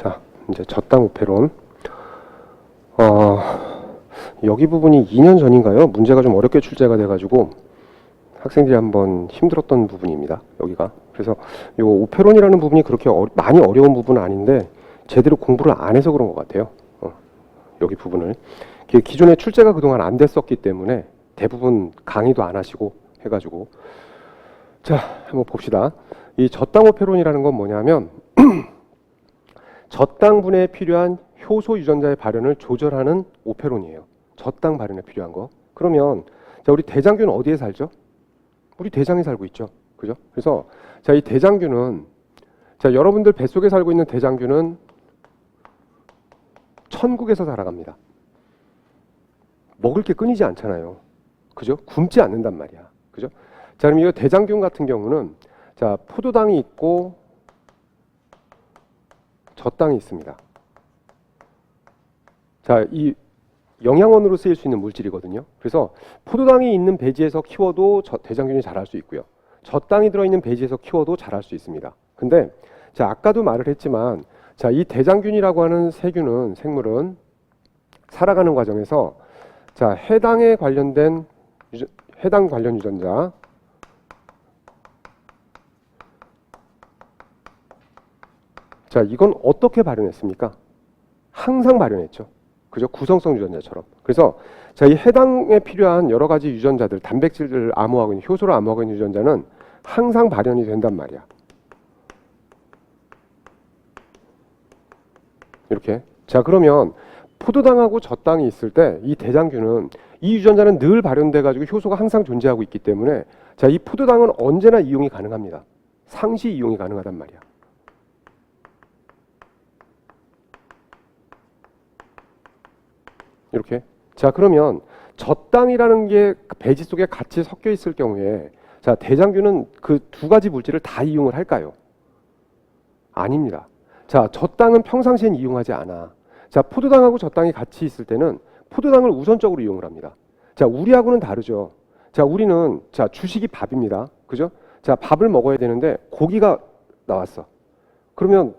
자, 이제 저당 우패론. 여기 부분이 2년 전인가요? 문제가 좀 어렵게 출제가 돼가지고 학생들이 한번 힘들었던 부분입니다. 여기가. 그래서 이 우패론이라는 부분이 그렇게 많이 어려운 부분은 아닌데 제대로 공부를 안 해서 그런 것 같아요. 여기 부분을. 기존에 출제가 그동안 안 됐었기 때문에 대부분 강의도 안 하시고 해가지고. 자, 한번 봅시다. 이 저당 우패론이라는 건 뭐냐면 저당 분해에 필요한 효소 유전자의 발현을 조절하는 우패론이에요. 저당 발현에 필요한 거. 그러면 자, 우리 대장균은 어디에 살죠? 우리 대장에 살고 있죠. 그죠? 그래서 자, 이 대장균은 자, 여러분들 뱃속에 살고 있는 대장균은 천국에서 살아갑니다. 먹을 게 끊이지 않잖아요. 그죠? 굶지 않는단 말이야. 그죠? 자, 그럼 이 대장균 같은 경우는 자, 포도당이 있고 젖당이 있습니다. 자, 이 영양원으로 쓰일 수 있는 물질이거든요. 그래서 포도당이 있는 배지에서 키워도 대장균이 자랄 수 있고요. 젖당이 들어있는 배지에서 키워도 자랄 수 있습니다. 근데 자, 아까도 말을 했지만 자, 이 대장균이라고 하는 세균은 생물은 살아가는 과정에서 자, 해당 관련 유전자 자, 이건 어떻게 발현했습니까? 항상 발현했죠. 그죠? 구성성 유전자처럼. 그래서 자, 이 해당에 필요한 여러 가지 유전자들, 단백질을 암호하고 있는, 효소를 암호하고 있는 유전자는 항상 발현이 된단 말이야. 이렇게. 자, 그러면 포도당하고 젖당이 있을 때 이 대장균은 이 유전자는 늘 발현돼 가지고 효소가 항상 존재하고 있기 때문에 자, 이 포도당은 언제나 이용이 가능합니다. 상시 이용이 가능하단 말이야. 이렇게. 자, 그러면 젖당이라는 게 배지 속에 같이 섞여 있을 경우에 자, 대장균은 그 두 가지 물질을 다 이용을 할까요? 아닙니다. 자, 젖당은 평상시엔 이용하지 않아. 자, 포도당하고 젖당이 같이 있을 때는 포도당을 우선적으로 이용을 합니다. 자, 우리하고는 다르죠. 자, 우리는 자, 주식이 밥입니다. 그죠? 자, 밥을 먹어야 되는데 고기가 나왔어. 그러면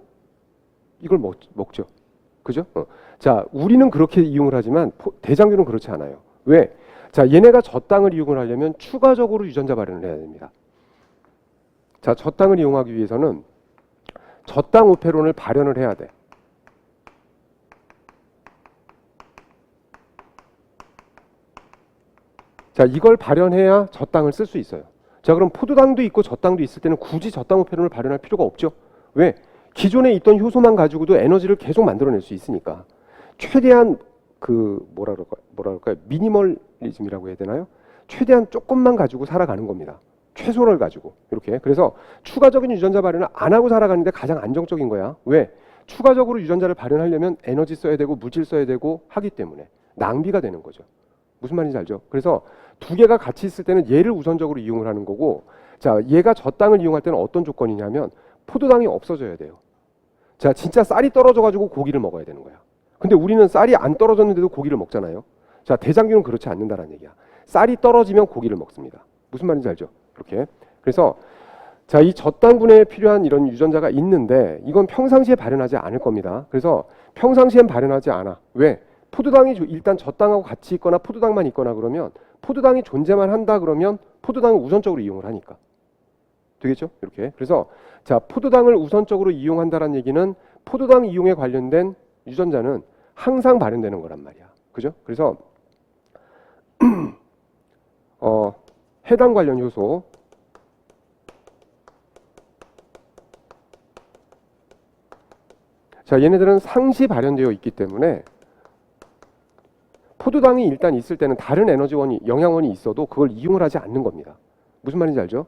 이걸 먹죠. 그죠? 자, 우리는 그렇게 이용을 하지만 대장균은 그렇지 않아요. 왜? 자, 얘네가 젖당을 이용을 하려면 추가적으로 유전자 발현을 해야 됩니다. 자, 젖당을 이용하기 위해서는 젖당 우패론을 발현을 해야 돼. 자, 이걸 발현해야 젖당을 쓸 수 있어요. 자, 그럼 포도당도 있고 젖당도 있을 때는 굳이 젖당 우패론을 발현할 필요가 없죠. 왜? 기존에 있던 효소만 가지고도 에너지를 계속 만들어낼 수 있으니까. 최대한 그 뭐라 그럴까요? 미니멀리즘이라고 해야 되나요? 최대한 조금만 가지고 살아가는 겁니다. 최소를 가지고 이렇게. 그래서 추가적인 유전자 발현을 안 하고 살아가는 데 가장 안정적인 거야. 왜? 추가적으로 유전자를 발현하려면 에너지 써야 되고 물질 써야 되고 하기 때문에 낭비가 되는 거죠. 무슨 말인지 알죠? 그래서 두 개가 같이 있을 때는 얘를 우선적으로 이용을 하는 거고 자, 얘가 젖당을 이용할 때는 어떤 조건이냐면 포도당이 없어져야 돼요. 자, 진짜 쌀이 떨어져가지고 고기를 먹어야 되는 거야. 근데 우리는 쌀이 안 떨어졌는데도 고기를 먹잖아요. 자, 대장균은 그렇지 않는다는 얘기야. 쌀이 떨어지면 고기를 먹습니다. 무슨 말인지 알죠? 이렇게. 그래서 자, 이 젖당 분해에 필요한 이런 유전자가 있는데 이건 평상시에 발현하지 않을 겁니다. 그래서 평상시엔 발현하지 않아. 왜? 포도당이 일단 젖당하고 같이 있거나 포도당만 있거나 그러면 포도당이 존재만 한다 그러면 포도당을 우선적으로 이용을 하니까. 되겠죠? 이렇게. 그래서 자, 포도당을 우선적으로 이용한다는 얘기는 포도당 이용에 관련된 유전자는 항상 발현되는 거란 말이야. 그죠? 그래서 해당 관련 효소 자, 얘네들은 상시 발현되어 있기 때문에 포도당이 일단 있을 때는 다른 에너지원이 영양원이 있어도 그걸 이용을 하지 않는 겁니다. 무슨 말인지 알죠?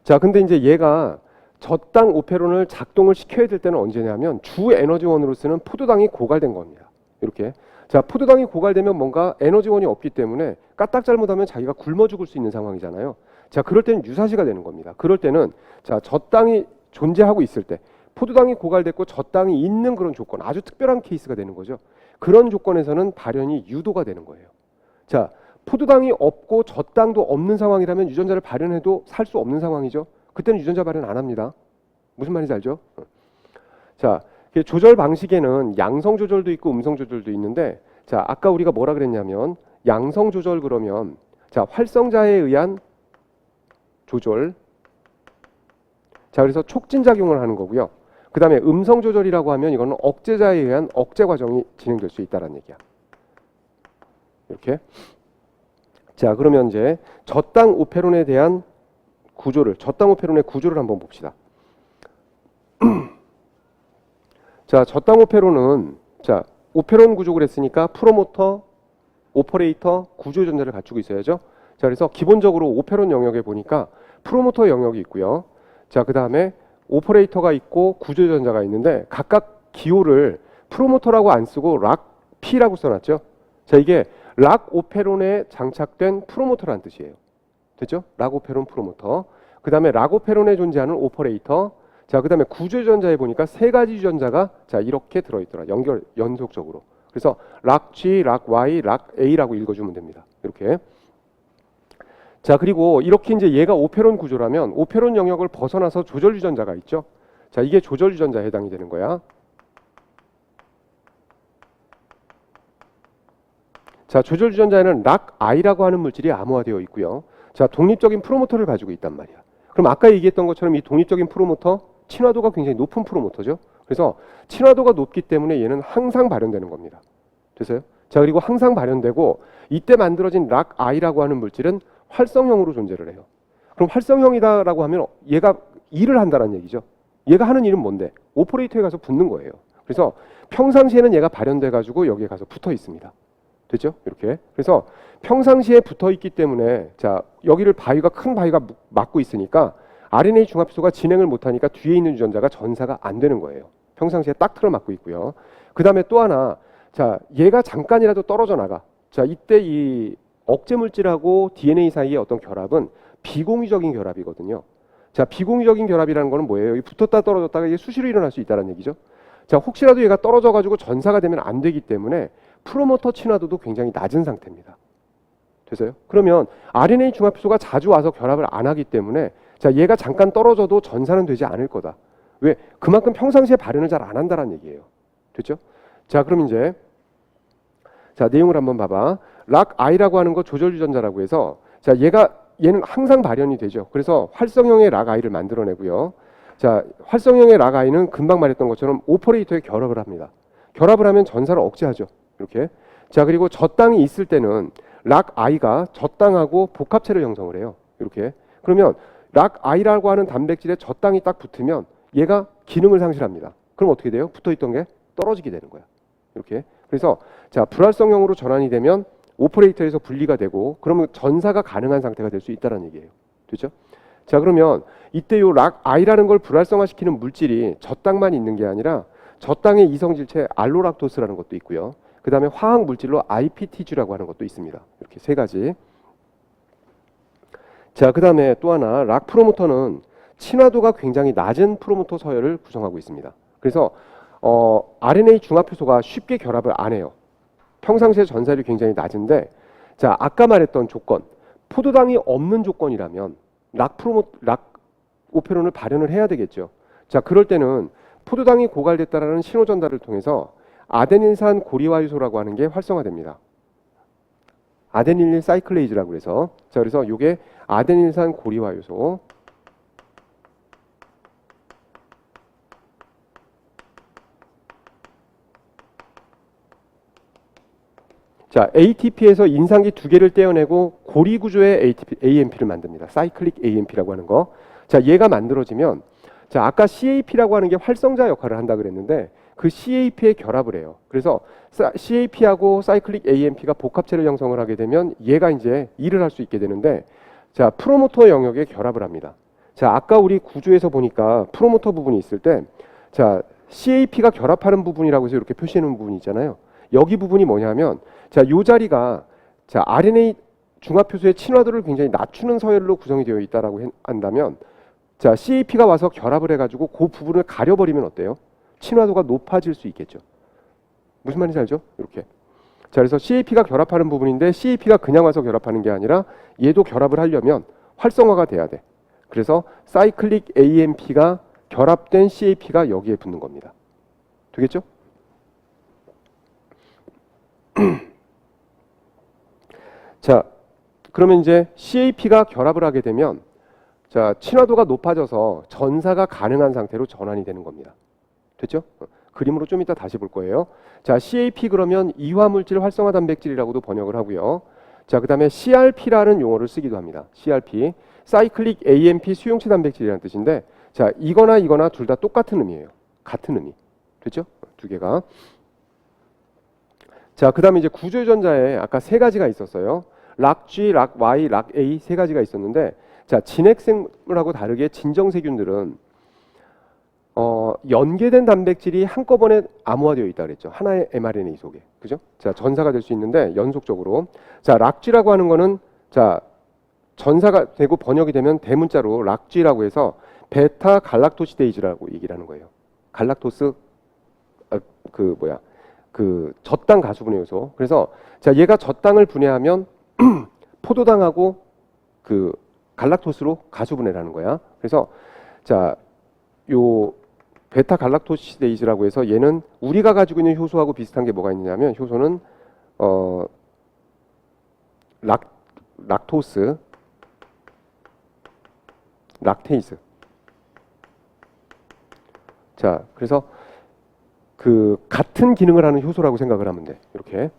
자, 근데 이제 얘가 젖당 우패론을 작동을 시켜야 될 때는 언제냐면 주 에너지원으로 쓰는 포도당이 고갈된 겁니다. 이렇게. 자, 포도당이 고갈되면 뭔가 에너지원이 없기 때문에 까딱 잘못하면 자기가 굶어 죽을 수 있는 상황이잖아요. 자, 그럴 때는 유사시가 되는 겁니다. 그럴 때는 자, 젖당이 존재하고 있을 때 포도당이 고갈됐고 젖당이 있는 그런 조건, 아주 특별한 케이스가 되는 거죠. 그런 조건에서는 발현이 유도가 되는 거예요. 자, 포도당이 없고 젖당도 없는 상황이라면 유전자를 발현해도 살 수 없는 상황이죠. 그때는 유전자 발현 안 합니다. 무슨 말인지 알죠? 자, 조절 방식에는 양성 조절도 있고 음성 조절도 있는데, 자, 아까 우리가 뭐라 그랬냐면 양성 조절 그러면 자, 활성자에 의한 조절. 자, 그래서 촉진 작용을 하는 거고요. 그다음에 음성 조절이라고 하면 이거는 억제자에 의한 억제 과정이 진행될 수 있다라는 얘기야. 이렇게. 자, 그러면 이제 저당 오페론에 대한 구조를, 저당 오페론의 구조를 한번 봅시다. 자, 저당 오페론은 자, 오페론 구조 그랬으니까 프로모터, 오퍼레이터, 구조전자를 갖추고 있어야죠. 자, 그래서 기본적으로 오페론 영역에 보니까 프로모터 영역이 있고요. 자, 그다음에 오퍼레이터가 있고 구조전자가 있는데 각각 기호를 프로모터라고 안 쓰고 락 P라고 써놨죠. 자, 이게 락 오페론에 장착된 프로모터라는 뜻이에요. 됐죠? 락 오페론 프로모터. 그다음에 락 오페론에 존재하는 오퍼레이터. 자, 그다음에 구조전자에 보니까 세 가지 유전자가 자, 이렇게 들어있더라. 연속적으로. 그래서 락 G, 락 Y, 락 A라고 읽어주면 됩니다. 이렇게. 자, 그리고 이렇게 이제 얘가 오페론 구조라면 오페론 영역을 벗어나서 조절 유전자가 있죠. 자, 이게 조절 유전자에 해당이 되는 거야. 자, 조절 유전자에는 락 I라고 하는 물질이 암호화되어 있고요. 자, 독립적인 프로모터를 가지고 있단 말이야. 그럼 아까 얘기했던 것처럼 이 독립적인 프로모터, 친화도가 굉장히 높은 프로모터죠. 그래서 친화도가 높기 때문에 얘는 항상 발현되는 겁니다. 됐어요? 자, 그리고 항상 발현되고 이때 만들어진 락 I라고 하는 물질은 활성형으로 존재를 해요. 그럼 활성형이다라고 하면 얘가 일을 한다는 얘기죠. 얘가 하는 일은 뭔데? 오퍼레이터에 가서 붙는 거예요. 그래서 평상시에는 얘가 발현돼 가지고 여기에 가서 붙어 있습니다. 됐죠? 이렇게. 그래서 평상시에 붙어 있기 때문에 자, 여기를 바위가 큰 바위가 막고 있으니까 RNA 중합소가 진행을 못 하니까 뒤에 있는 유전자가 전사가 안 되는 거예요. 평상시에 딱 틀어막고 있고요. 그다음에 또 하나 자, 얘가 잠깐이라도 떨어져 나가. 자, 이때 이 억제 물질하고 DNA 사이의 어떤 결합은 비공유적인 결합이거든요. 자, 비공유적인 결합이라는 거는 뭐예요? 여기 붙었다 떨어졌다가 이게 수시로 일어날 수 있다는 얘기죠. 자, 혹시라도 얘가 떨어져 가지고 전사가 되면 안 되기 때문에 프로모터 친화도도 굉장히 낮은 상태입니다. 됐어요? 그러면 RNA 중합소가 자주 와서 결합을 안 하기 때문에 자, 얘가 잠깐 떨어져도 전사는 되지 않을 거다. 왜? 그만큼 평상시에 발현을 잘 안 한다는 얘기예요. 됐죠? 자, 그럼 이제 자, 내용을 한번 봐봐. 락 I라고 하는 거 조절 유전자라고 해서 자, 얘는 항상 발현이 되죠. 그래서 활성형의 락 I를 만들어내고요. 자, 활성형의 락 I는 금방 말했던 것처럼 오퍼레이터에 결합을 합니다. 결합을 하면 전사를 억제하죠. 이렇게. 자, 그리고 저당이 있을 때는 락 I가 저당하고 복합체를 형성을 해요. 이렇게. 그러면 락 I라고 하는 단백질에 저당이 딱 붙으면 얘가 기능을 상실합니다. 그럼 어떻게 돼요? 붙어있던 게 떨어지게 되는 거야. 이렇게. 그래서 자, 불활성형으로 전환이 되면 오퍼레이터에서 분리가 되고 그러면 전사가 가능한 상태가 될 수 있다는 얘기예요. 됐죠? 자, 그러면 이때 요 락 I라는 걸 불활성화시키는 물질이 저당만 있는 게 아니라 저당의 이성질체 알로락토스라는 것도 있고요. 그 다음에 화학 물질로 IPTG라고 하는 것도 있습니다. 이렇게 세 가지. 자, 그 다음에 또 하나 락 프로모터는 친화도가 굉장히 낮은 프로모터 서열을 구성하고 있습니다. 그래서 RNA 중합효소가 쉽게 결합을 안 해요. 평상시에 전사율이 굉장히 낮은데 자, 아까 말했던 조건, 포도당이 없는 조건이라면 락 오페론을 발현을 해야 되겠죠. 자, 그럴 때는 포도당이 고갈됐다라는 신호 전달을 통해서 아데닌산 고리화효소라고 하는 게 활성화됩니다. 아데닐린 사이클레이즈라고 해서 자, 그래서 이게 아데닐산 고리화효소. 자, ATP에서 인상기 두 개를 떼어내고 고리 구조의 AMP를 만듭니다. 사이클릭 AMP라고 하는 거. 자, 얘가 만들어지면 자, 아까 CAP라고 하는 게 활성자 역할을 한다 그랬는데 그 CAP에 결합을 해요. 그래서 CAP하고 사이클릭 AMP가 복합체를 형성을 하게 되면 얘가 이제 일을 할 수 있게 되는데 자, 프로모터 영역에 결합을 합니다. 자, 아까 우리 구조에서 보니까 프로모터 부분이 있을 때 자, CAP가 결합하는 부분이라고 해서 이렇게 표시해 놓은 부분이 있잖아요. 여기 부분이 뭐냐면 자, 요 자리가 자, RNA 중합효소의 친화도를 굉장히 낮추는 서열로 구성이 되어 있다라고 한다면 자, CAP가 와서 결합을 해가지고 그 부분을 가려버리면 어때요? 친화도가 높아질 수 있겠죠. 무슨 말인지 알죠? 이렇게. 자, 그래서 CAP가 결합하는 부분인데 CAP가 그냥 와서 결합하는 게 아니라 얘도 결합을 하려면 활성화가 돼야 돼. 그래서 사이클릭 AMP가 결합된 CAP가 여기에 붙는 겁니다. 되겠죠? 자, 그러면 이제 CAP가 결합을 하게 되면 자, 친화도가 높아져서 전사가 가능한 상태로 전환이 되는 겁니다. 됐죠? 그림으로 좀 이따 다시 볼 거예요. 자, CAP 그러면 이화물질 활성화 단백질이라고도 번역을 하고요. 자, 그다음에 CRP라는 용어를 쓰기도 합니다. CRP, 사이클릭 AMP 수용체 단백질이라는 뜻인데, 자, 이거나 둘 다 똑같은 의미예요. 같은 의미. 됐죠? 두 개가. 자, 그다음에 이제 구조 유전자에 아까 세 가지가 있었어요. 락G, 락Y, 락A 세 가지가 있었는데, 자, 진핵생물하고 다르게 진정세균들은 연계된 단백질이 한꺼번에 암호화되어 있다 그랬죠. 하나의 mRNA 속에. 그죠? 자, 전사가 될 수 있는데 연속적으로. 자, 락G라고 하는 거는 자, 전사가 되고 번역이 되면 대문자로 락G라고 해서 베타 갈락토시데이즈라고 얘기를 하는 거예요. 갈락토스 그 젖당 가수분해 요소. 그래서 자, 얘가 젖당을 분해하면 포도당하고 그 갈락토스로 가수분해를 하는 거야. 그래서 자, 요 베타 갈락토시데이즈라고 해서 얘는 우리가 가지고 있는 효소하고 비슷한 게 뭐가 있느냐면 효소는 락토스, 락테이스. 자, 그래서 그 같은 기능을 하는 효소라고 생각을 하면 돼. 이렇게.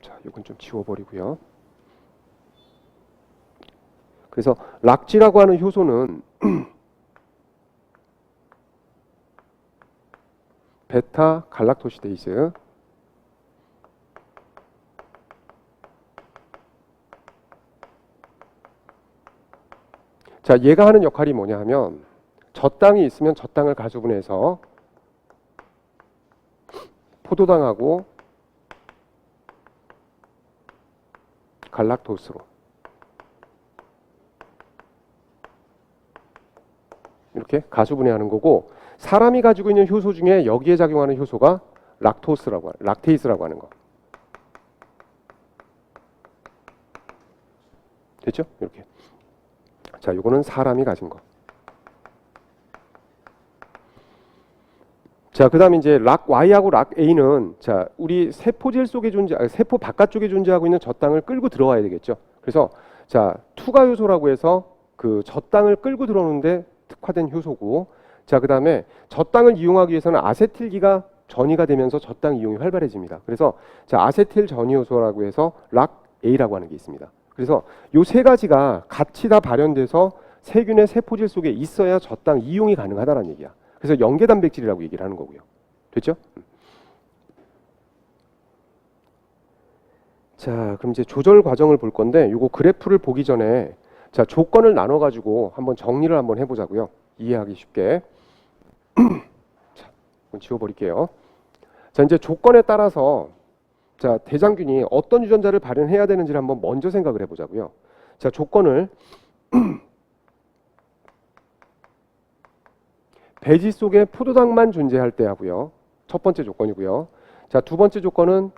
자, 이건 좀 지워버리고요. 그래서 락지라고 하는 효소는 베타 갈락토시데이즈. 자, 얘가 하는 역할이 뭐냐 하면 젖당이 있으면 젖당을 가수분해해서 포도당하고 갈락토스로 이렇게 가수분해하는 거고, 사람이 가지고 있는 효소 중에 여기에 작용하는 효소가 락테이스라고 하는 거. 됐죠? 이렇게. 자, 요거는 사람이 가진 거. 자, 그다음에 이제 락Y하고 락A는 자, 우리 세포질 속에 세포 바깥쪽에 존재하고 있는 젖당을 끌고 들어와야 되겠죠. 그래서 자, 투가 요소라고 해서 그 젖당을 끌고 들어오는데 특화된 효소고, 자, 그다음에 젖당을 이용하기 위해서는 아세틸기가 전이가 되면서 젖당 이용이 활발해집니다. 그래서 자, 아세틸 전이 요소라고 해서 락A라고 하는 게 있습니다. 그래서 요 세 가지가 같이 다 발현돼서 세균의 세포질 속에 있어야 젖당 이용이 가능하다는 얘기야. 그래서 연계 단백질이라고 얘기를 하는 거고요. 됐죠? 자, 그럼 이제 조절 과정을 볼 건데 요거 그래프를 보기 전에 자, 조건을 나눠 가지고 한번 정리를 한번 해 보자고요. 이해하기 쉽게. 자, 이건 지워 버릴게요. 자, 이제 조건에 따라서 자, 대장균이 어떤 유전자를 발현해야 되는지를 한번 먼저 생각을 해 보자고요. 자, 조건을 배지 속에 포도당만 존재할 때 하고요. 첫 번째 조건이고요. 자, 두 번째 조건은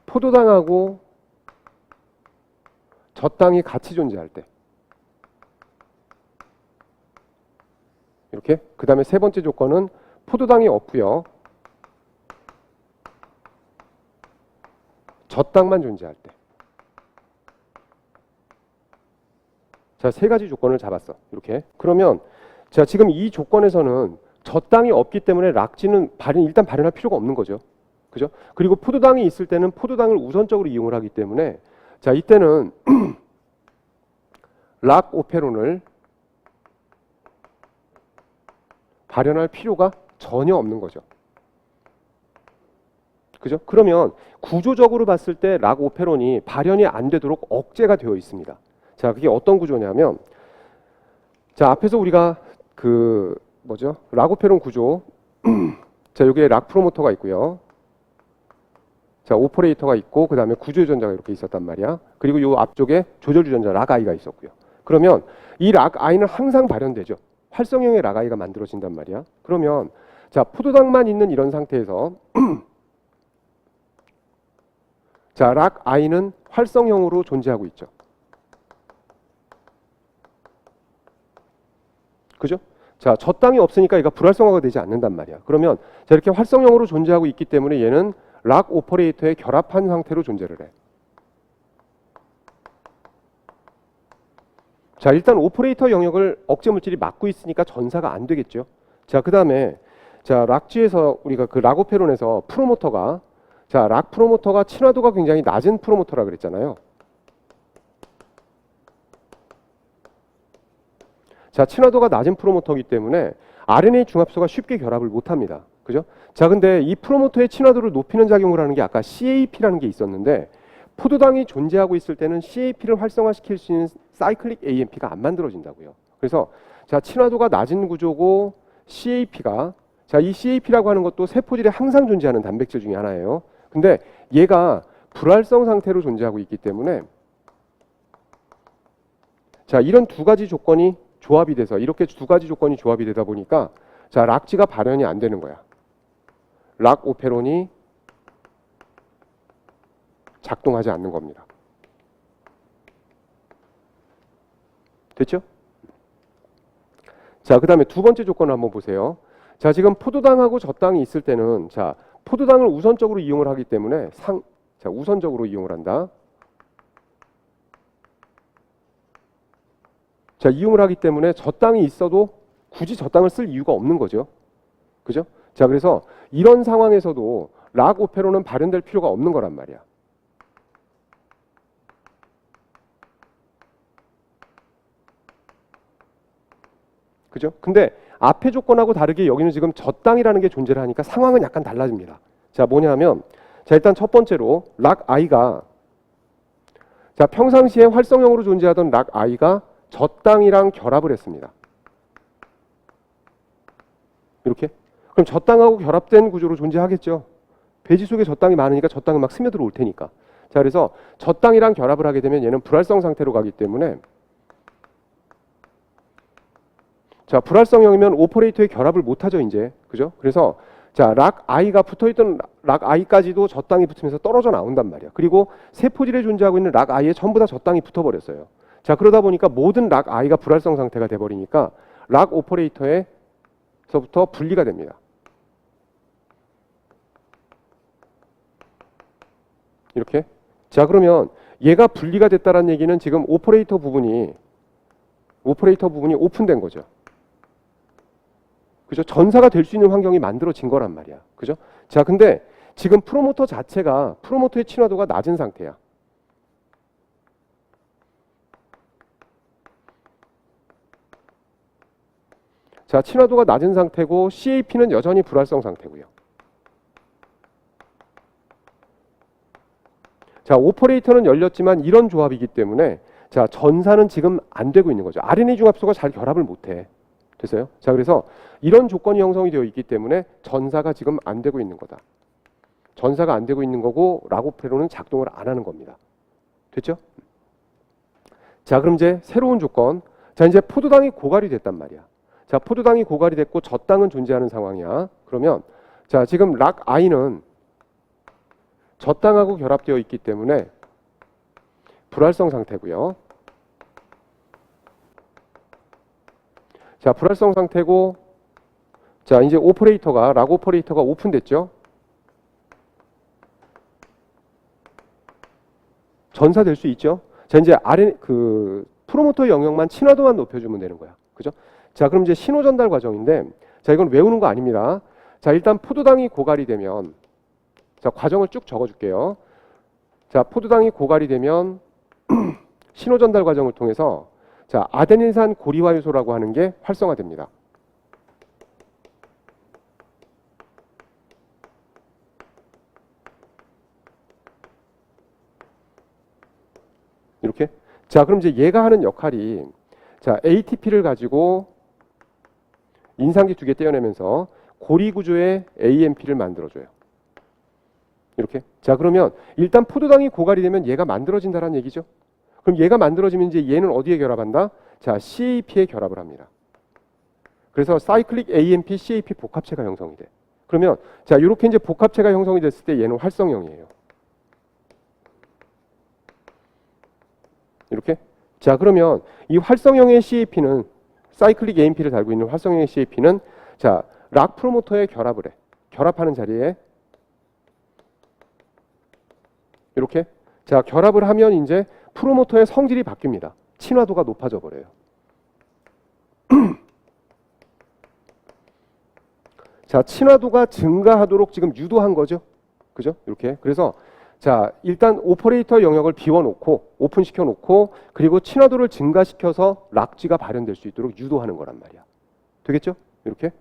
포도당하고 젖당이 같이 존재할 때. 이렇게. 그 다음에 세 번째 조건은 포도당이 없고요. 젖당만 존재할 때. 자, 세 가지 조건을 잡았어. 이렇게. 그러면 자, 지금 이 조건에서는 젖당이 없기 때문에 락지는 일단 발현할 필요가 없는 거죠. 그죠? 그리고 포도당이 있을 때는 포도당을 우선적으로 이용을 하기 때문에 자, 이때는 락오페론을 발현할 필요가 전혀 없는 거죠. 그죠? 그러면 구조적으로 봤을 때 락오페론이 발현이 안 되도록 억제가 되어 있습니다. 자, 그게 어떤 구조냐면 자, 앞에서 우리가 그 뭐죠? 락오페론 구조. 자, 여기에 락 프로모터가 있고요. 자, 오퍼레이터가 있고 그다음에 구조 유전자가 이렇게 있었단 말이야. 그리고 요 앞쪽에 조절 유전자 락아이가 있었고요. 그러면 이 락아이는 항상 발현되죠. 활성형의 락아이가 만들어진단 말이야. 그러면 자, 포도당만 있는 이런 상태에서 자, 락아이는 활성형으로 존재하고 있죠. 그죠? 자, 저땅이 없으니까 얘가 불활성화가 되지 않는단 말이야. 그러면 자, 이렇게 활성형으로 존재하고 있기 때문에 얘는 락 오퍼레이터에 결합한 상태로 존재를 해. 자, 일단 오퍼레이터 영역을 억제 물질이 막고 있으니까 전사가 안 되겠죠. 자, 그다음에 자, 락지에서 우리가 그 락오페론에서 프로모터가 자, 락 프로모터가 친화도가 굉장히 낮은 프로모터라 그랬잖아요. 자, 친화도가 낮은 프로모터이기 때문에 RNA 중합소가 쉽게 결합을 못 합니다. 그죠? 자, 근데 이 프로모터의 친화도를 높이는 작용을 하는 게 아까 CAP라는 게 있었는데 포도당이 존재하고 있을 때는 CAP를 활성화시킬 수 있는 사이클릭 AMP가 안 만들어진다고요. 그래서 자, 친화도가 낮은 구조고 CAP가 자, 이 CAP라고 하는 것도 세포질에 항상 존재하는 단백질 중에 하나예요. 근데 얘가 불활성 상태로 존재하고 있기 때문에 자, 이런 두 가지 조건이 조합이 돼서 이렇게 두 가지 조건이 조합이 되다 보니까 자, 락지가 발현이 안 되는 거야. 락 오페론이 작동하지 않는 겁니다. 됐죠? 자, 그 다음에 두 번째 조건을 한번 보세요. 자, 지금 포도당하고 젖당이 있을 때는 자, 포도당을 우선적으로 이용을 하기 때문에 자, 우선적으로 이용을 한다. 자, 이용을 하기 때문에 젖당이 있어도 굳이 젖당을 쓸 이유가 없는 거죠. 그죠? 자, 그래서 이런 상황에서도 락 오페론은 발현될 필요가 없는 거란 말이야. 그죠? 근데 앞의 조건하고 다르게 여기는 지금 젖당이라는 게 존재를 하니까 상황은 약간 달라집니다. 자, 뭐냐면 자, 일단 첫 번째로 락 I가 자, 평상시에 활성형으로 존재하던 락 I가 젖당이랑 결합을 했습니다. 이렇게? 그럼 젖당하고 결합된 구조로 존재하겠죠. 배지 속에 젖당이 많으니까 젖당은 막 스며들어 올 테니까. 자, 그래서 젖당이랑 결합을 하게 되면 얘는 불활성 상태로 가기 때문에 자, 불활성형이면 오퍼레이터에 결합을 못 하죠, 이제. 그죠? 그래서 자, 락 I가 붙어 있던 락 I까지도 젖당이 붙으면서 떨어져 나온단 말이야. 그리고 세포질에 존재하고 있는 락 I에 전부 다 젖당이 붙어 버렸어요. 자, 그러다 보니까 모든 락 I가 불활성 상태가 돼 버리니까 락 오퍼레이터에서부터 분리가 됩니다. 이렇게. 자, 그러면 얘가 분리가 됐다는 얘기는 지금 오퍼레이터 부분이 오픈된 거죠. 그죠? 전사가 될 수 있는 환경이 만들어진 거란 말이야. 그죠? 자, 근데 지금 프로모터 자체가 프로모터의 친화도가 낮은 상태야. 자, 친화도가 낮은 상태고 CAP는 여전히 불활성 상태고요. 자, 오퍼레이터는 열렸지만 이런 조합이기 때문에 자, 전사는 지금 안 되고 있는 거죠. RNA 중합소가 잘 결합을 못 해. 됐어요? 자, 그래서 이런 조건이 형성이 되어 있기 때문에 전사가 지금 안 되고 있는 거다. 전사가 안 되고 있는 거고 라고페론은 작동을 안 하는 겁니다. 됐죠? 자, 그럼 이제 새로운 조건. 자, 이제 포도당이 고갈이 됐단 말이야. 자, 포도당이 고갈이 됐고 젖당은 존재하는 상황이야. 그러면 자, 지금 락 I는 젖당하고 결합되어 있기 때문에 불활성 상태고요. 자, 불활성 상태고 자, 이제 오퍼레이터가 락 오퍼레이터가 오픈됐죠. 전사될 수 있죠. 자, 이제 프로모터 영역만 친화도만 높여주면 되는 거야. 그죠? 자, 그럼 이제 신호 전달 과정인데 자, 이건 외우는 거 아닙니다. 자, 일단 포도당이 고갈이 되면 자, 과정을 쭉 적어줄게요. 자, 포도당이 고갈이 되면 신호 전달 과정을 통해서 자, 아데닌산 고리화 요소라고 하는 게 활성화됩니다. 이렇게. 자, 그럼 이제 얘가 하는 역할이 자, ATP를 가지고 인상기 두 개 떼어내면서 고리 구조의 AMP를 만들어줘요. 이렇게. 자, 그러면 일단 포도당이 고갈이 되면 얘가 만들어진다는 얘기죠. 그럼 얘가 만들어지면 이제 얘는 어디에 결합한다? 자, CAP에 결합을 합니다. 그래서 사이클릭 AMP CAP 복합체가 형성이 돼. 그러면 자, 이렇게 이제 복합체가 형성이 됐을 때 얘는 활성형이에요. 이렇게. 자, 그러면 이 활성형의 CAP는 사이클릭 AMP를 달고 있는 활성형의 CAP는 자, 락 프로모터에 결합을 해. 결합하는 자리에 이렇게 자, 결합을 하면 이제 프로모터의 성질이 바뀝니다. 친화도가 높아져 버려요. 자, 친화도가 증가하도록 지금 유도한 거죠. 그죠? 이렇게. 그래서 자, 일단 오퍼레이터 영역을 비워놓고 오픈시켜놓고 그리고 친화도를 증가시켜서 락지가 발현될 수 있도록 유도하는 거란 말이야. 되겠죠? 이렇게.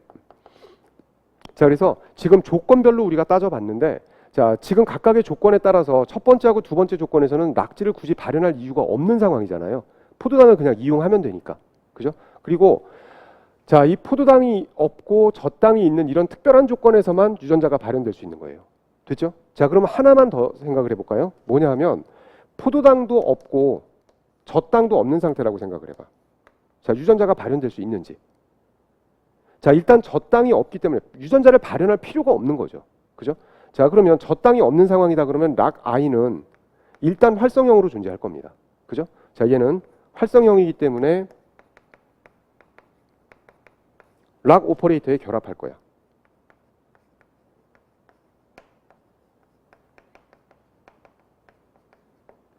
자, 그래서 지금 조건별로 우리가 따져봤는데 자, 지금 각각의 조건에 따라서 첫 번째하고 두 번째 조건에서는 락지를 굳이 발현할 이유가 없는 상황이잖아요. 포도당을 그냥 이용하면 되니까. 그죠? 그리고 자, 이 포도당이 없고 젖당이 있는 이런 특별한 조건에서만 유전자가 발현될 수 있는 거예요. 됐죠? 자, 그럼 하나만 더 생각을 해볼까요? 뭐냐 하면 포도당도 없고 젖당도 없는 상태라고 생각을 해봐. 자, 유전자가 발현될 수 있는지. 자, 일단 젖당이 없기 때문에 유전자를 발현할 필요가 없는 거죠. 그죠? 자, 그러면 젖당이 없는 상황이다 그러면 락 I는 일단 활성형으로 존재할 겁니다. 그죠? 자, 얘는 활성형이기 때문에 락 오퍼레이터에 결합할 거야.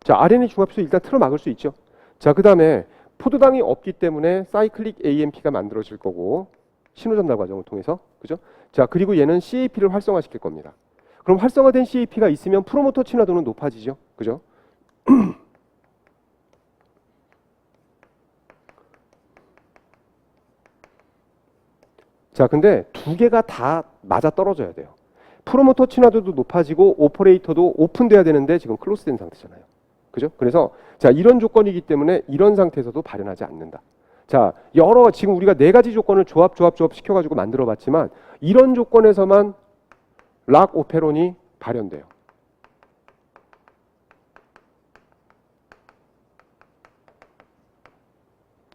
자, RNA 중합수 일단 틀어막을 수 있죠. 자, 그 다음에 포도당이 없기 때문에 사이클릭 AMP가 만들어질 거고 신호 전달 과정을 통해서. 그죠? 자, 그리고 얘는 CAP를 활성화시킬 겁니다. 그럼 활성화된 CAP가 있으면 프로모터 친화도는 높아지죠. 그죠? 자, 근데 두 개가 다 맞아 떨어져야 돼요. 프로모터 친화도도 높아지고 오퍼레이터도 오픈돼야 되는데 지금 클로스된 상태잖아요. 그죠? 그래서 자, 이런 조건이기 때문에 이런 상태에서도 발현하지 않는다. 자, 지금 우리가 네 가지 조건을 조합 시켜가지고 만들어 봤지만 이런 조건에서만 락 오페론이 발현돼요.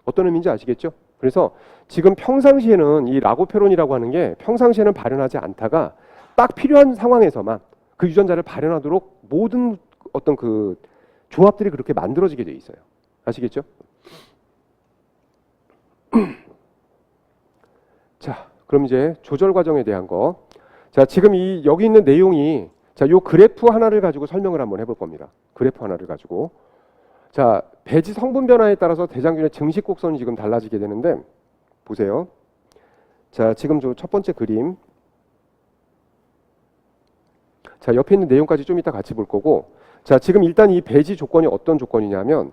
어떤 의미인지 아시겠죠? 그래서 지금 평상시에는 이 락오페론이라고 하는 게 평상시에는 발현하지 않다가 딱 필요한 상황에서만 그 유전자를 발현하도록 모든 어떤 그 조합들이 그렇게 만들어지게 돼 있어요. 아시겠죠? 자, 그럼 이제 조절 과정에 대한 거. 자, 지금 여기 있는 내용이 자, 요 그래프 하나를 가지고 설명을 한번 해볼 겁니다. 그래프 하나를 가지고. 자, 배지 성분 변화에 따라서 대장균의 증식 곡선이 지금 달라지게 되는데 보세요. 자, 지금 저 첫 번째 그림. 자, 옆에 있는 내용까지 좀 이따 같이 볼 거고. 자, 지금 일단 이 배지 조건이 어떤 조건이냐면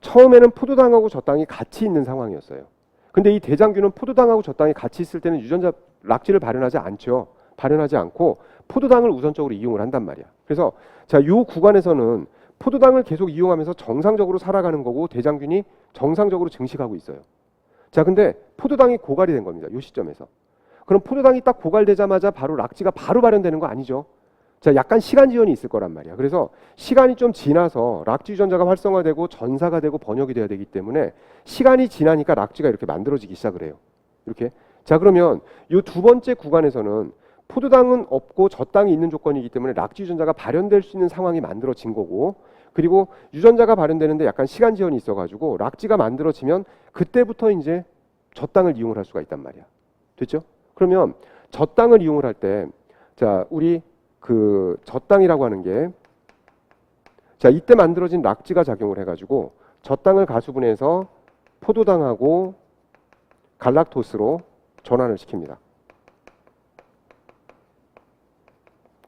처음에는 포도당하고 젖당이 같이 있는 상황이었어요. 근데 이 대장균은 포도당하고 젖당이 같이 있을 때는 유전자 락지를 발현하지 않죠. 발현하지 않고 포도당을 우선적으로 이용을 한단 말이야. 그래서 자, 요 구간에서는 포도당을 계속 이용하면서 정상적으로 살아가는 거고 대장균이 정상적으로 증식하고 있어요. 자, 근데 포도당이 고갈이 된 겁니다. 요 시점에서. 그럼 포도당이 딱 고갈되자마자 바로 락지가 바로 발현되는 거 아니죠. 자, 약간 시간 지연이 있을 거란 말이야. 그래서 시간이 좀 지나서 락지 유전자가 활성화되고 전사가 되고 번역이 돼야 되기 때문에 시간이 지나니까 락지가 이렇게 만들어지기 시작을 해요. 이렇게. 자, 그러면 요 두 번째 구간에서는 포도당은 없고 젖당이 있는 조건이기 때문에 락지 유전자가 발현될 수 있는 상황이 만들어진 거고, 그리고 유전자가 발현되는데 약간 시간 지연이 있어가지고 락지가 만들어지면 그때부터 이제 젖당을 이용을 할 수가 있단 말이야. 됐죠? 그러면 젖당을 이용을 할 때, 자, 우리 그 젖당이라고 하는 게, 자, 이때 만들어진 락지가 작용을 해가지고 젖당을 가수분해해서 포도당하고 갈락토스로 전환을 시킵니다.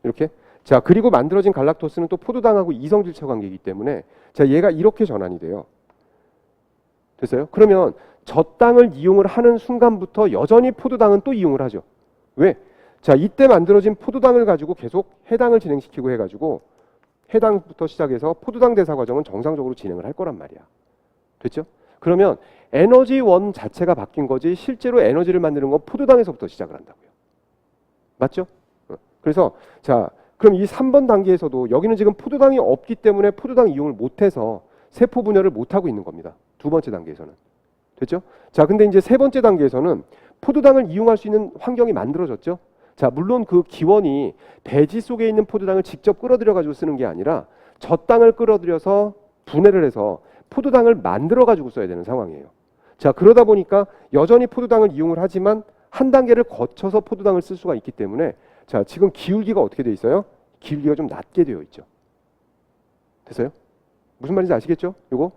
이렇게. 자, 그리고 만들어진 갈락토스는 또 포도당하고 이성질체 관계이기 때문에 자, 얘가 이렇게 전환이 돼요. 됐어요? 그러면 젖당을 이용을 하는 순간부터 여전히 포도당은 또 이용을 하죠. 왜? 자, 이때 만들어진 포도당을 가지고 계속 해당을 진행시키고 해가지고 해당부터 시작해서 포도당 대사 과정은 정상적으로 진행을 할 거란 말이야. 됐죠? 그러면 에너지 원 자체가 바뀐 거지 실제로 에너지를 만드는 건 포도당에서부터 시작을 한다고요. 맞죠? 그래서 자, 그럼 이 3번 단계에서도 여기는 지금 포도당이 없기 때문에 포도당 이용을 못해서 세포 분열을 못하고 있는 겁니다. 두 번째 단계에서는. 됐죠? 자, 근데 이제 세 번째 단계에서는 포도당을 이용할 수 있는 환경이 만들어졌죠? 자, 물론 그 기원이 배지 속에 있는 포도당을 직접 끌어들여 가지고 쓰는 게 아니라 젖당을 끌어들여서 분해를 해서 포도당을 만들어 가지고 써야 되는 상황이에요. 자, 그러다 보니까 여전히 포도당을 이용을 하지만 한 단계를 거쳐서 포도당을 쓸 수가 있기 때문에 자, 지금 기울기가 어떻게 돼 있어요? 기울기가 좀 낮게 되어 있죠. 됐어요? 무슨 말인지 아시겠죠? 요거?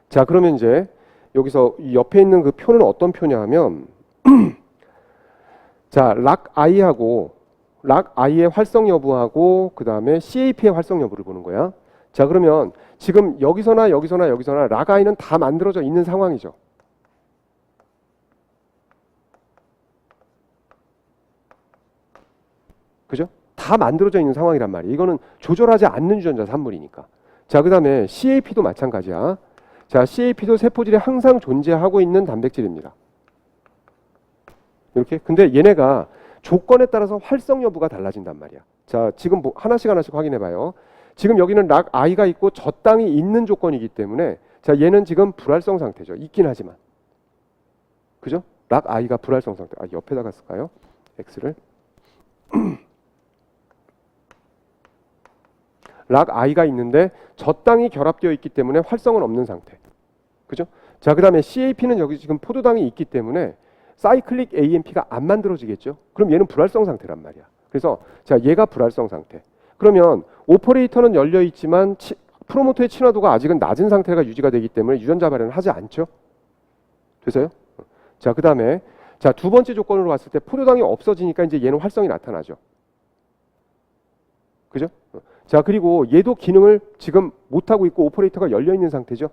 자, 그러면 이제 여기서 이 옆에 있는 그 표는 어떤 표냐 하면 자, 락I하고 락I의 활성 여부하고 그 다음에 CAP의 활성 여부를 보는 거야. 자, 그러면 지금 여기서나 여기서나 여기서나 락I는 다 만들어져 있는 상황이죠. 그죠? 다 만들어져 있는 상황이란 말이에요. 이거는 조절하지 않는 유전자 산물이니까. 자, 그 다음에 CAP도 마찬가지야. 자, CAP도 세포질에 항상 존재하고 있는 단백질입니다. 이렇게. 근데 얘네가 조건에 따라서 활성 여부가 달라진단 말이야. 자, 지금 하나씩 확인해 봐요. 지금 여기는 락I가 있고 저땅이 있는 조건이기 때문에 자, 얘는 지금 불활성 상태죠. 있긴 하지만. 그죠? 락I가 불활성 상태. 아, 옆에다가 쓸까요? X를. 락I가 있는데 저땅이 결합되어 있기 때문에 활성은 없는 상태. 그죠? 자, 그 다음에 CAP는 여기 지금 포도당이 있기 때문에 사이클릭 AMP가 안 만들어지겠죠? 그럼 얘는 불활성 상태란 말이야. 그래서 자, 얘가 불활성 상태. 그러면 오퍼레이터는 열려 있지만 프로모터의 친화도가 아직은 낮은 상태가 유지가 되기 때문에 유전자 발현을 하지 않죠? 됐어요? 자, 그 다음에 자, 두 번째 조건으로 봤을 때 포도당이 없어지니까 이제 얘는 활성이 나타나죠. 그죠? 자, 그리고 얘도 기능을 지금 못하고 있고 오퍼레이터가 열려 있는 상태죠.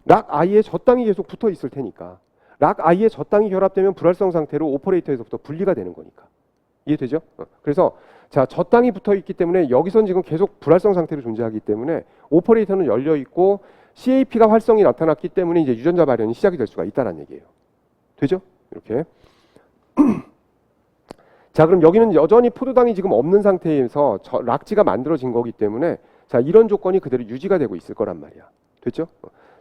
락I에 저땅이 계속 붙어 있을 테니까. 락I에 저땅이 결합되면 불활성 상태로 오퍼레이터에서부터 분리가 되는 거니까. 이해되죠? 그래서 자, 저땅이 붙어 있기 때문에 여기선 지금 계속 불활성 상태로 존재하기 때문에 오퍼레이터는 열려 있고 CAP가 활성이 나타났기 때문에 이제 유전자 발현이 시작이 될 수가 있다는 얘기예요. 되죠? 이렇게. 자, 그럼 여기는 여전히 포도당이 지금 없는 상태에서 락지가 만들어진 거기 때문에 자, 이런 조건이 그대로 유지가 되고 있을 거란 말이야. 됐죠?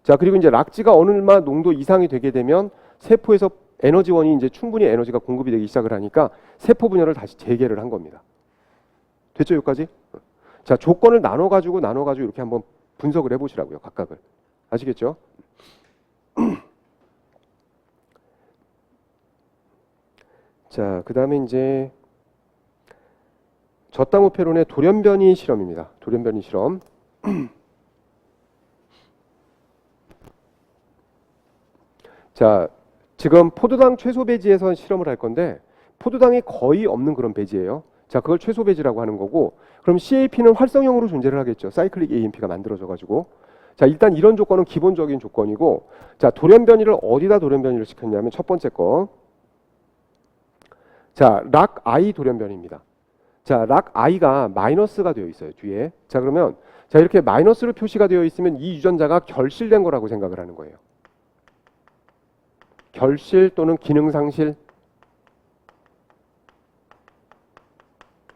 자, 그리고 이제 락지가 어느 얼마 농도 이상이 되게 되면 세포에서 에너지원이 이제 충분히 에너지가 공급이 되기 시작을 하니까 세포 분열을 다시 재개를 한 겁니다. 됐죠, 여기까지? 자, 조건을 나눠가지고 이렇게 한번 분석을 해보시라고요, 각각을. 아시겠죠? 자, 그 다음에 이제 저땅오페론의 돌연변이 실험입니다. 돌연변이 실험. 자, 지금 포도당 최소 배지에서 실험을 할 건데 포도당이 거의 없는 그런 배지예요. 자, 그걸 최소 배지라고 하는 거고, 그럼 CAP는 활성형으로 존재를 하겠죠. 사이클릭 AMP가 만들어져 가지고. 자, 일단 이런 조건은 기본적인 조건이고, 자, 돌연변이를 어디다 돌연변이를 시켰냐면 첫 번째 거. 자, 락I 돌연변이입니다. 자, 락I가 마이너스가 되어 있어요, 뒤에. 자, 그러면 자, 이렇게 마이너스로 표시가 되어 있으면 이 유전자가 결실된 거라고 생각을 하는 거예요. 결실 또는 기능 상실.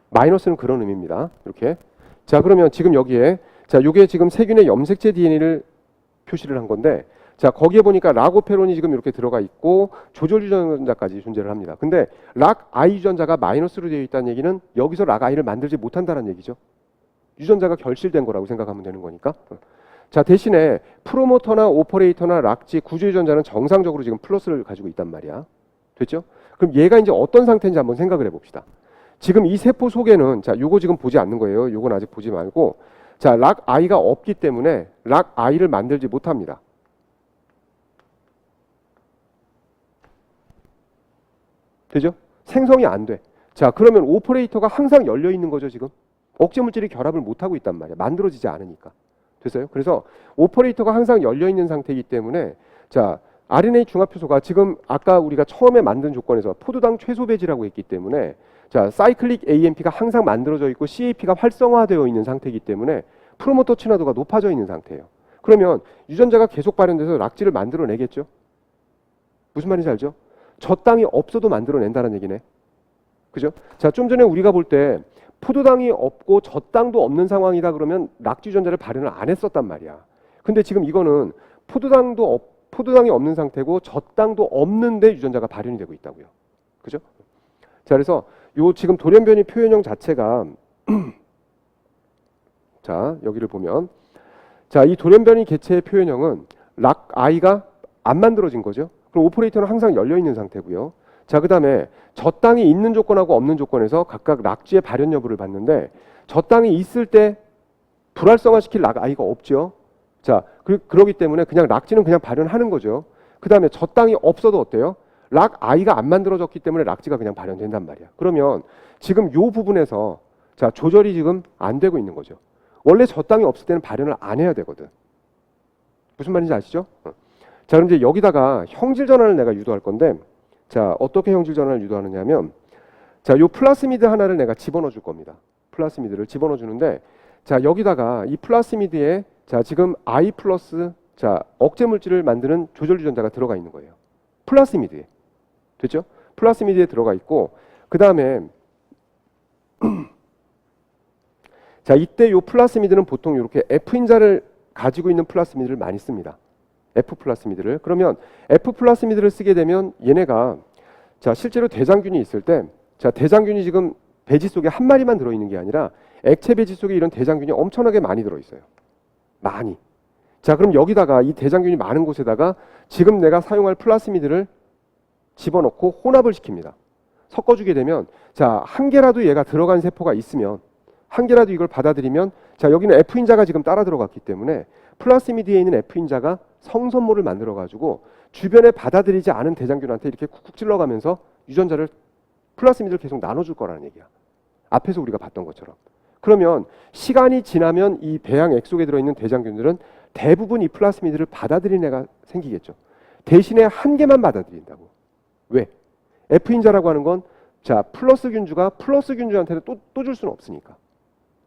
마이너스는 그런 의미입니다. 이렇게. 자, 그러면 지금 여기에 자, 요게 지금 세균의 염색체 DNA를 표시를 한 건데, 자, 거기에 보니까 락오페론이 지금 이렇게 들어가 있고 조절 유전자까지 존재를 합니다. 근데 락I 유전자가 마이너스로 되어 있다는 얘기는 여기서 락I를 만들지 못한다는 얘기죠. 유전자가 결실된 거라고 생각하면 되는 거니까. 자, 대신에 프로모터나 오퍼레이터나 락지 구조 유전자는 정상적으로 지금 플러스를 가지고 있단 말이야. 됐죠? 그럼 얘가 이제 어떤 상태인지 한번 생각을 해봅시다. 지금 이 세포 속에는 자, 요거 지금 보지 않는 거예요. 요건 아직 보지 말고, 자, 락I가 없기 때문에 락I를 만들지 못합니다. 되죠? 생성이 안 돼. 자, 그러면 오퍼레이터가 항상 열려 있는 거죠, 지금. 억제 물질이 결합을 못 하고 있단 말이야. 만들어지지 않으니까. 됐어요? 그래서 오퍼레이터가 항상 열려 있는 상태이기 때문에 자, RNA 중합효소가 지금 아까 우리가 처음에 만든 조건에서 포도당 최소 배지라고 했기 때문에 자, 사이클릭 AMP가 항상 만들어져 있고 CAP가 활성화되어 있는 상태이기 때문에 프로모터 친화도가 높아져 있는 상태예요. 그러면 유전자가 계속 발현돼서 락지를 만들어내겠죠? 무슨 말인지 알죠? 저 땅이 없어도 만들어낸다는 얘기네. 그죠? 자, 좀 전에 우리가 볼 때 포도당이 없고 저 땅도 없는 상황이다 그러면 락지 유전자를 발현을 안 했었단 말이야. 근데 지금 이거는 포도당이 없는 상태고 저 땅도 없는데 유전자가 발현이 되고 있다고요. 그죠? 자, 그래서 요 지금 돌연변이 표현형 자체가 자, 여기를 보면 자, 이 돌연변이 개체의 표현형은 락 i가 안 만들어진 거죠. 그럼 오퍼레이터는 항상 열려 있는 상태고요. 자, 그다음에 저 땅이 있는 조건하고 없는 조건에서 각각 락지의 발현 여부를 봤는데 저 땅이 있을 때 불활성화시킬 락 i가 없죠. 자, 그러기 때문에 그냥 락지는 그냥 발현하는 거죠. 그다음에 저 땅이 없어도 어때요? 락 i가 안 만들어졌기 때문에 락지가 그냥 발현된단 말이야. 그러면 지금 요 부분에서 자, 조절이 지금 안 되고 있는 거죠. 원래 저 땅이 없을 때는 발현을 안 해야 되거든. 무슨 말인지 아시죠? 자, 그럼 이제 여기다가 형질 전환을 내가 유도할 건데, 자, 어떻게 형질 전환을 유도하느냐면, 자, 요 플라스미드 하나를 내가 집어넣어 줄 겁니다. 플라스미드를 집어넣어 주는데, 자, 여기다가 이 플라스미드에 자, 지금 I 플러스 자, 억제 물질을 만드는 조절 유전자가 들어가 있는 거예요. 플라스미드에. 됐죠? 플라스미드에 들어가 있고, 그 다음에 자, 이때 요 플라스미드는 보통 이렇게 F인자를 가지고 있는 플라스미드를 많이 씁니다. F 플라스미드를. 그러면 F 플라스미드를 쓰게 되면 얘네가 자, 실제로 대장균이 있을 때 자, 대장균이 지금 배지 속에 한 마리만 들어있는 게 아니라 액체 배지 속에 이런 대장균이 엄청나게 많이 들어있어요. 많이. 자, 그럼 여기다가 이 대장균이 많은 곳에다가 지금 내가 사용할 플라스미드를 집어넣고 혼합을 시킵니다. 섞어주게 되면 자, 한 개라도 얘가 들어간 세포가 있으면 한 개라도 이걸 받아들이면 자, 여기는 F인자가 지금 따라 들어갔기 때문에 플라스미드에 있는 F인자가 성선모를 만들어 가지고 주변에 받아들이지 않은 대장균한테 이렇게 쿡쿡 찔러가면서 유전자를 플라스미드를 계속 나눠줄 거라는 얘기야. 앞에서 우리가 봤던 것처럼. 그러면 시간이 지나면 이 배양 액 속에 들어있는 대장균들은 대부분 이 플라스미드를 받아들인 애가 생기겠죠. 대신에 한 개만 받아들인다고. 왜? F인자라고 하는 건 자, 플러스 균주가 플러스 균주한테는 또 줄 수는 없으니까.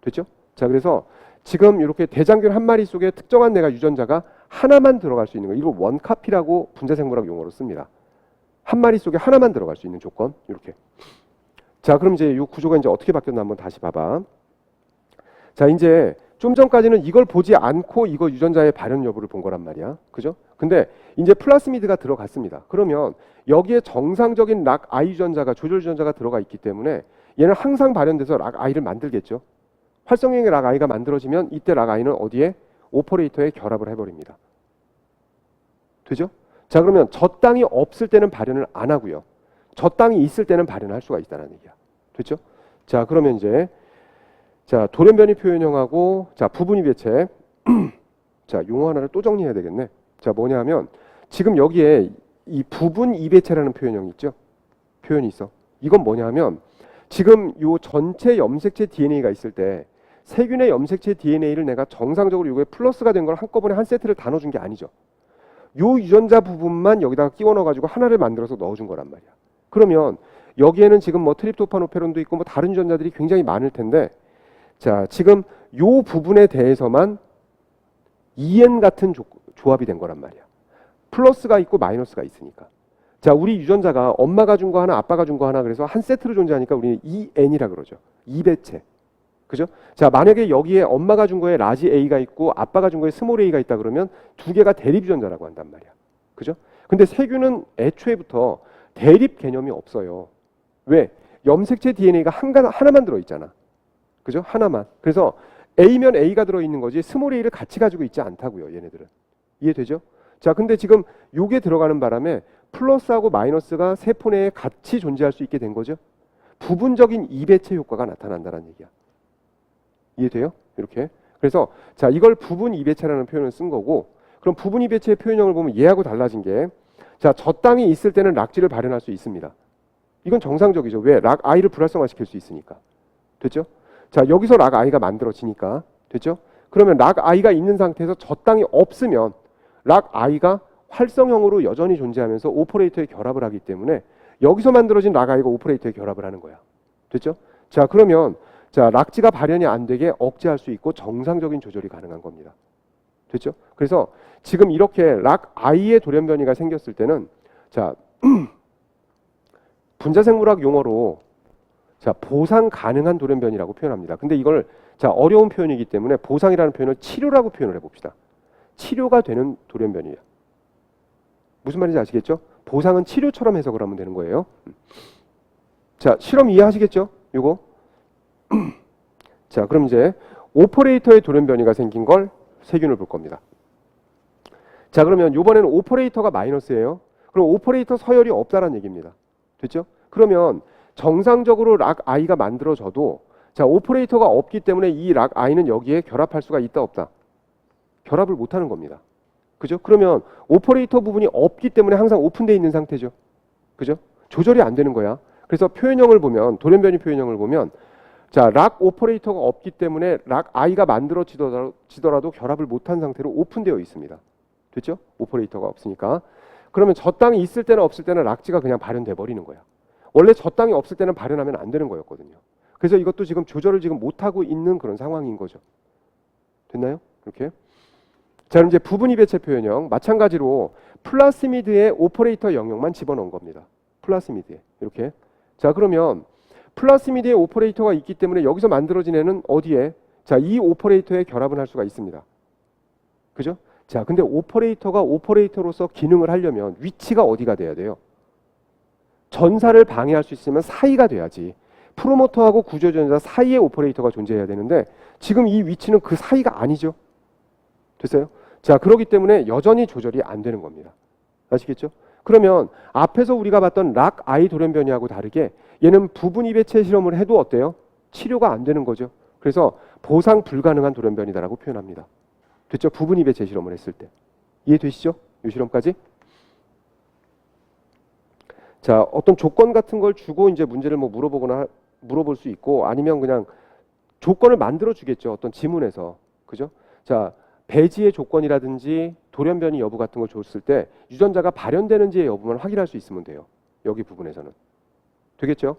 됐죠? 자, 그래서 지금 이렇게 대장균 한 마리 속에 특정한 내가 유전자가 하나만 들어갈 수 있는 거. 이걸 원카피라고 분자생물학 용어로 씁니다. 한 마리 속에 하나만 들어갈 수 있는 조건. 이렇게. 자, 그럼 이제 이 구조가 이제 어떻게 바뀌었나 한번 다시 봐봐. 자, 이제 좀 전까지는 이걸 보지 않고 이거 유전자의 발현 여부를 본 거란 말이야. 그죠? 근데 이제 플라스미드가 들어갔습니다. 그러면 여기에 정상적인 락 I 유전자가 조절 유전자가 들어가 있기 때문에 얘는 항상 발현돼서 락 I를 만들겠죠. 활성형의 락 I가 만들어지면 이때 락 I는 어디에? 오퍼레이터에 결합을 해버립니다. 되죠? 자, 그러면 저 땅이 없을 때는 발현을 안 하고요. 저 땅이 있을 때는 발현할 수가 있다는 얘기야. 됐죠? 자, 그러면 이제 자, 돌연변이 표현형하고 자, 부분 이배체. 자, 용어 하나를 또 정리해야 되겠네. 자, 뭐냐면 지금 여기에 이 부분 이배체라는 표현형이 있죠. 표현이 있어. 이건 뭐냐면 지금 요 전체 염색체 DNA가 있을 때 세균의 염색체 DNA를 내가 정상적으로 요게 플러스가 된 걸 한꺼번에 한 세트를 다 넣어준 게 아니죠. 요 유전자 부분만 여기다가 끼워 넣어가지고 하나를 만들어서 넣어준 거란 말이야. 그러면 여기에는 지금 뭐 트립토판 오페론도 있고 뭐 다른 유전자들이 굉장히 많을 텐데 자, 지금 요 부분에 대해서만 EN 같은 조합이 된 거란 말이야. 플러스가 있고 마이너스가 있으니까. 자, 우리 유전자가 엄마가 준 거 하나, 아빠가 준 거 하나 그래서 한 세트로 존재하니까 우리는 EN이라 그러죠. 이배체. 그죠? 자, 만약에 여기에 엄마가 준 거에 라지 A가 있고 아빠가 준 거에 스몰 A가 있다 그러면 두 개가 대립 유전자라고 한단 말이야. 그죠? 근데 세균은 애초에부터 대립 개념이 없어요. 왜? 염색체 DNA가 하나만 들어있잖아. 그죠? 하나만. 그래서 A면 A가 들어있는 거지 스몰 A를 같이 가지고 있지 않다고요. 얘네들은. 이해되죠? 자, 근데 지금 요게 들어가는 바람에 플러스하고 마이너스가 세포 내에 같이 존재할 수 있게 된 거죠. 부분적인 이배체 효과가 나타난다는 얘기야. 이해돼요? 이렇게. 그래서 자, 이걸 부분 이배체라는 표현을 쓴 거고 그럼 부분 이배체의 표현형을 보면 얘하고 달라진 게 자, 저 땅이 있을 때는 락지를 발현할 수 있습니다. 이건 정상적이죠. 왜? 락 I를 불활성화시킬 수 있으니까. 됐죠? 자, 여기서 락 I가 만들어지니까. 됐죠? 그러면 락 I가 있는 상태에서 저 땅이 없으면 락 I가 활성형으로 여전히 존재하면서 오퍼레이터에 결합을 하기 때문에 여기서 만들어진 락 I가 오퍼레이터에 결합을 하는 거야. 됐죠? 자, 그러면 자, 락지가 발현이 안 되게 억제할 수 있고 정상적인 조절이 가능한 겁니다. 됐죠? 그래서 지금 이렇게 락 I의 돌연변이가 생겼을 때는 자, 분자생물학 용어로 자, 보상 가능한 돌연변이라고 표현합니다. 근데 이걸 자, 어려운 표현이기 때문에 보상이라는 표현을 치료라고 표현을 해봅시다. 치료가 되는 돌연변이에요. 무슨 말인지 아시겠죠? 보상은 치료처럼 해석을 하면 되는 거예요. 자, 실험 이해하시겠죠? 요거. 자, 그럼 이제 오퍼레이터의 돌연변이가 생긴 걸 세균을 볼 겁니다. 자, 그러면 이번에는 오퍼레이터가 마이너스예요. 그럼 오퍼레이터 서열이 없다라는 얘기입니다. 됐죠? 그러면 정상적으로 락 i가 만들어져도 자, 오퍼레이터가 없기 때문에 이 락 i는 여기에 결합할 수가 있다 없다? 결합을 못하는 겁니다. 그죠? 그러면 오퍼레이터 부분이 없기 때문에 항상 오픈되어 있는 상태죠. 그죠? 조절이 안 되는 거야. 그래서 표현형을 보면 돌연변이 표현형을 보면 자, 락 오퍼레이터가 없기 때문에 락 i가 만들어지더라도 결합을 못한 상태로 오픈되어 있습니다. 됐죠? 오퍼레이터가 없으니까. 그러면 저 땅이 있을 때나 없을 때는 락지가 그냥 발현돼 버리는 거야. 원래 저 땅이 없을 때는 발현하면 안 되는 거였거든요. 그래서 이것도 지금 조절을 지금 못하고 있는 그런 상황인 거죠. 됐나요? 이렇게. 자, 그럼 이제 부분 이배체 표현형 마찬가지로 플라스미드의 오퍼레이터 영역만 집어넣은 겁니다. 플라스미드에 이렇게. 자, 그러면 플라스미드의 오퍼레이터가 있기 때문에 여기서 만들어진 애는 어디에? 자, 이 오퍼레이터에 결합을 할 수가 있습니다. 그죠? 자, 근데 오퍼레이터가 오퍼레이터로서 기능을 하려면 위치가 어디가 돼야 돼요? 전사를 방해할 수 있으면 사이가 돼야지. 프로모터하고 구조전자 사이에 오퍼레이터가 존재해야 되는데 지금 이 위치는 그 사이가 아니죠. 됐어요? 자, 그렇기 때문에 여전히 조절이 안 되는 겁니다. 아시겠죠? 그러면 앞에서 우리가 봤던 락 I 돌연변이하고 다르게 얘는 부분 이배체 실험을 해도 어때요? 치료가 안 되는 거죠. 그래서 보상 불가능한 돌연변이다라고 표현합니다. 됐죠? 부분 이배체 실험을 했을 때. 이해되시죠? 이 실험까지? 자, 어떤 조건 같은 걸 주고 이제 문제를 뭐 물어볼 수 있고 아니면 그냥 조건을 만들어 주겠죠. 어떤 지문에서. 그죠? 자, 배지의 조건이라든지 돌연변이 여부 같은 걸 줬을 때 유전자가 발현되는지의 여부만 확인할 수 있으면 돼요. 여기 부분에서는. 되겠죠?